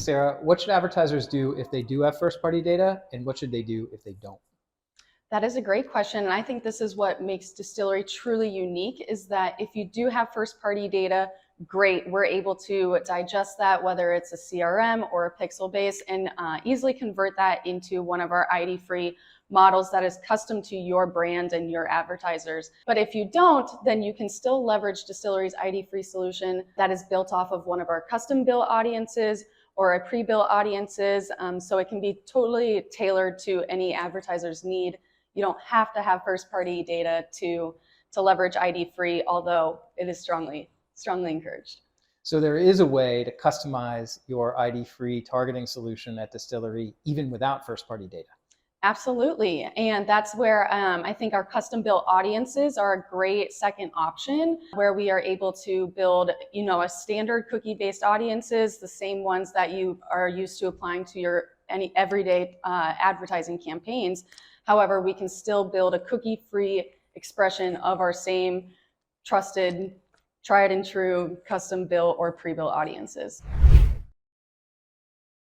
Sarah, what should advertisers do if they do have first-party data, and what should they do if they don't? That is a great question. And I think this is what makes Dstillery truly unique, is that if you do have first-party data, great, we're able to digest that, whether it's a CRM or a pixel base, and easily convert that into one of our ID-free models that is custom to your brand and your advertisers. But if you don't, then you can still leverage Dstillery's ID-free solution that is built off of one of our custom built audiences or a pre-built audiences. So it can be totally tailored to any advertiser's need. You don't have to have first-party data to leverage ID-free, although it is strongly encouraged. So there is a way to customize your ID-free targeting solution at Dstillery even without first-party data. Absolutely, and that's where I think our custom-built audiences are a great second option, where we are able to build, a standard cookie-based audiences, the same ones that you are used to applying to your any everyday advertising campaigns. However, we can still build a cookie-free expression of our same trusted, tried and true, custom-built or pre-built audiences.